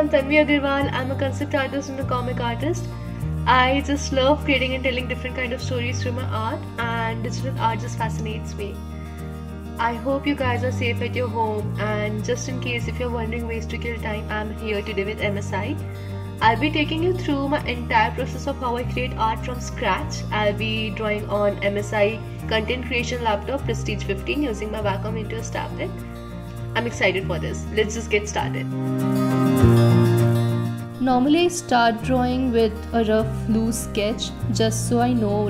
I'm Tanvi Agarwal. I'm a concept artist and a comic artist. I just love creating and telling different kind of stories through my art, and digital art just fascinates me. I hope you guys are safe at your home, and just in case if you're wondering ways to kill time, I'm here today with MSI. I'll be taking you through my entire process of how I create art from scratch. I'll be drawing on MSI content creation laptop Prestige 15 using my Wacom Intuos tablet. I'm excited for this. Let's just get started. Normally I start drawing with a rough loose sketch just so I know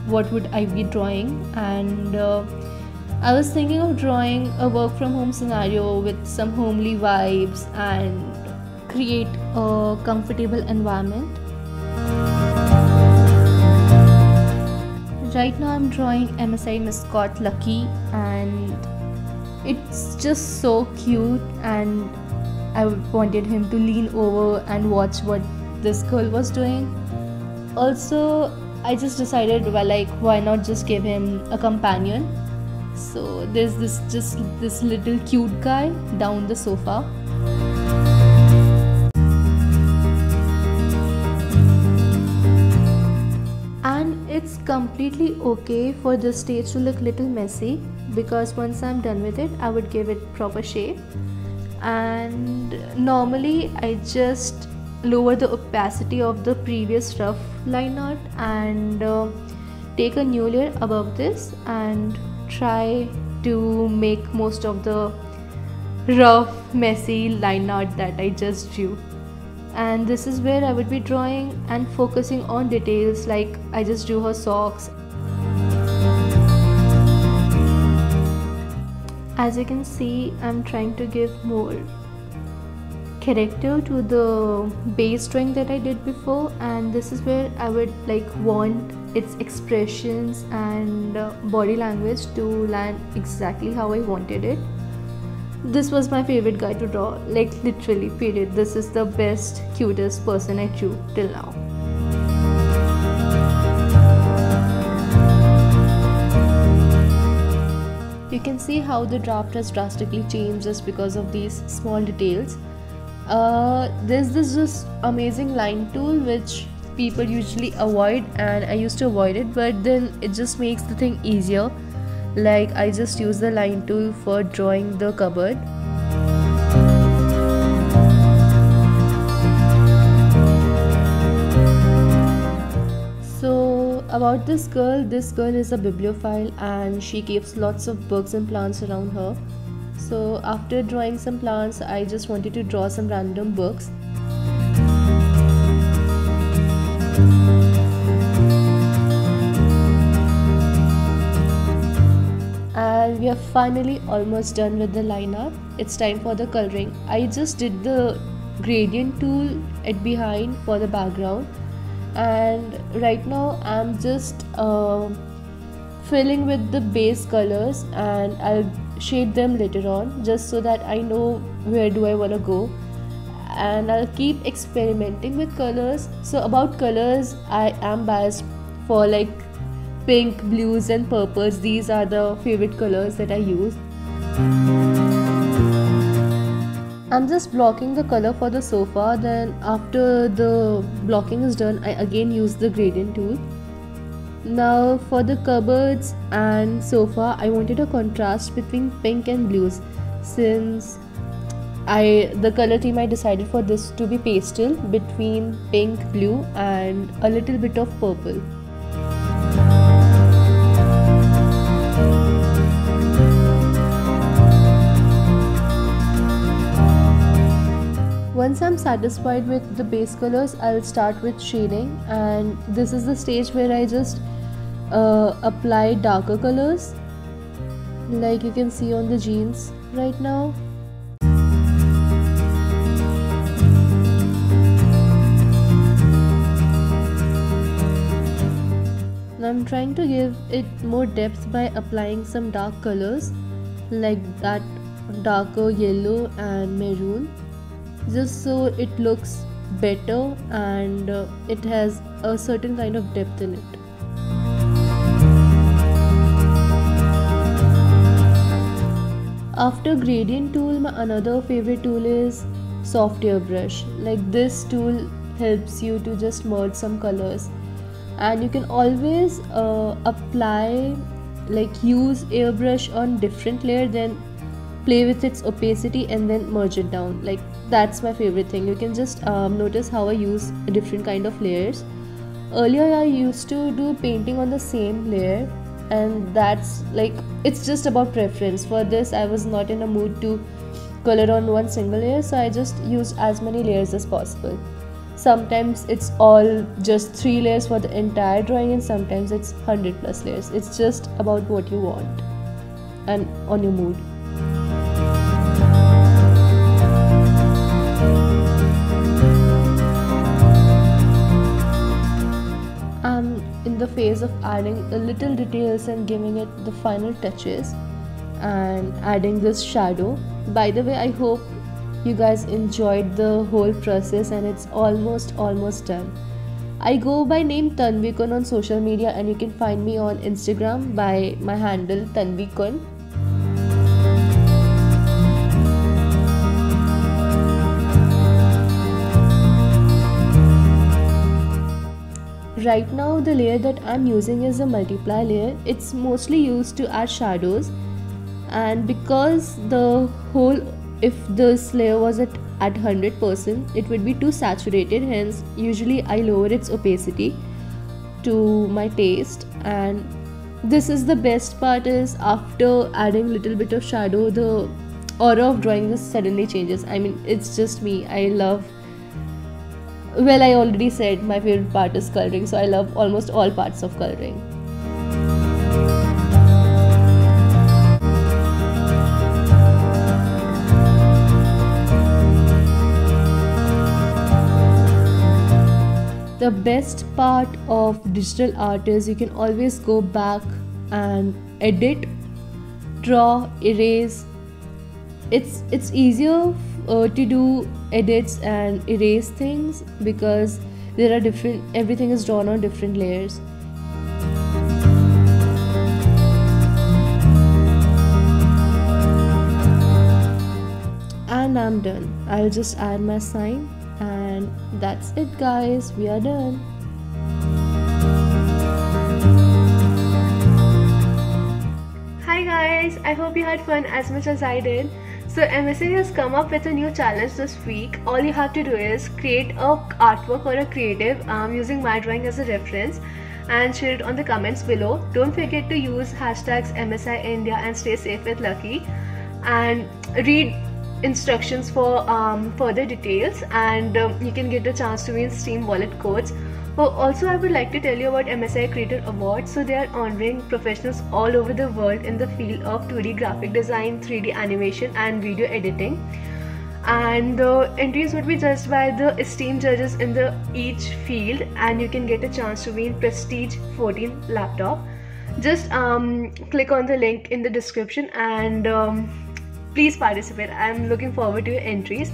what would I be drawing, and I was thinking of drawing a work from home scenario with some homely vibes and create a comfortable environment. Right now I'm drawing MSI mascot Lucky, and it's just so cute, and I wanted him to lean over and watch what this girl was doing. Also, I just decided, why not just give him a companion? So there's this little cute guy down the sofa. And it's completely okay for this stage to look little messy, because once I'm done with it, I would give it proper shape. And normally I just lower the opacity of the previous rough line art and take a new layer above this and try to make most of the rough messy line art that I just drew. And this is where I would be drawing and focusing on details, like I just drew her socks. As you can see, I'm trying to give more character to the base drawing that I did before, and this is where I would want its expressions and body language to land exactly how I wanted it. This was my favorite guy to draw, literally, period. This is the best, cutest person I drew till now. You can see how the draft has drastically changed just because of these small details. There's this just amazing line tool which people usually avoid, and I used to avoid it, but then it just makes the thing easier. I just use the line tool for drawing the cupboard. So about this girl is a bibliophile, and she keeps lots of books and plants around her. So after drawing some plants, I just wanted to draw some random books. And we are finally almost done with the line art. It's time for the coloring. I just did the gradient tool at behind for the background, and right now I'm just filling with the base colors, and I'll shade them later on just so that I know where do I want to go, and I'll keep experimenting with colors. So about colors, I am biased for pink, blues and purples. These are the favorite colors that I use. I'm just blocking the color for the sofa. Then after the blocking is done, I again use the gradient tool. Now for the cupboards and sofa, I wanted a contrast between pink and blues, since the color theme I decided for this to be pastel between pink, blue and a little bit of purple. Once I'm satisfied with the base colors, I'll start with shading, and this is the stage where I just apply darker colors, like you can see on the jeans right now. Now I'm trying to give it more depth by applying some dark colors like that darker yellow and maroon, just so it looks better and it has a certain kind of depth in it. After gradient tool, my another favorite tool is soft airbrush. Like this tool helps you to just merge some colors, and you can always apply, like use airbrush on different layer, then play with its opacity and then merge it down. Like that's my favorite thing. You can just notice how I use different kind of layers. Earlier I used to do painting on the same layer, and that's like, it's just about preference. For this I was not in a mood to color on one single layer, so I just used as many layers as possible. Sometimes it's all just 3 layers for the entire drawing, and sometimes it's 100 plus layers. It's just about what you want and on your mood. I'm in the phase of adding a little details and giving it the final touches and adding this shadow. By the way, I hope you guys enjoyed the whole process, and it's almost done. I go by name Tanvi Kun on social media, and you can find me on Instagram by my handle Tanvi Kun. Right now the layer that I'm using is a multiply layer. It's mostly used to add shadows, and because the whole, if this layer was at 100%, it would be too saturated, hence usually I lower its opacity to my taste. And this is the best part, is after adding little bit of shadow, the aura of drawing just suddenly changes. I mean, it's just me. I love, well, I already said my favorite part is coloring, so I love almost all parts of coloring. The best part of digital art is you can always go back and edit, draw, erase. It's easier to do edits and erase things because there are different, everything is drawn on different layers. And I'm done. I'll just add my sign, and that's it guys, we are done. Hi guys, I hope you had fun as much as I did. So MSA has come up with a new challenge this week. All you have to do is create a artwork or a creative using my drawing as a reference and share it on the comments below. Don't forget to use hashtags MSI India and stay safe with Lucky, and read instructions for further details, and you can get a chance to win Steam wallet codes. Also, I would like to tell you about MSI Creator Awards. So they are honoring professionals all over the world in the field of 2D graphic design, 3D animation and video editing, and the entries would be judged by the esteemed judges in the each field, and you can get a chance to win Prestige 14 laptop. Just click on the link in the description and please participate. I'm looking forward to your entries.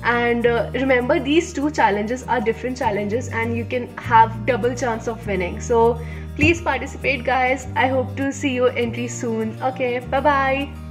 And remember, these two challenges are different challenges and you can have double chance of winning. So please participate guys. I hope to see your entries soon. Okay, bye bye.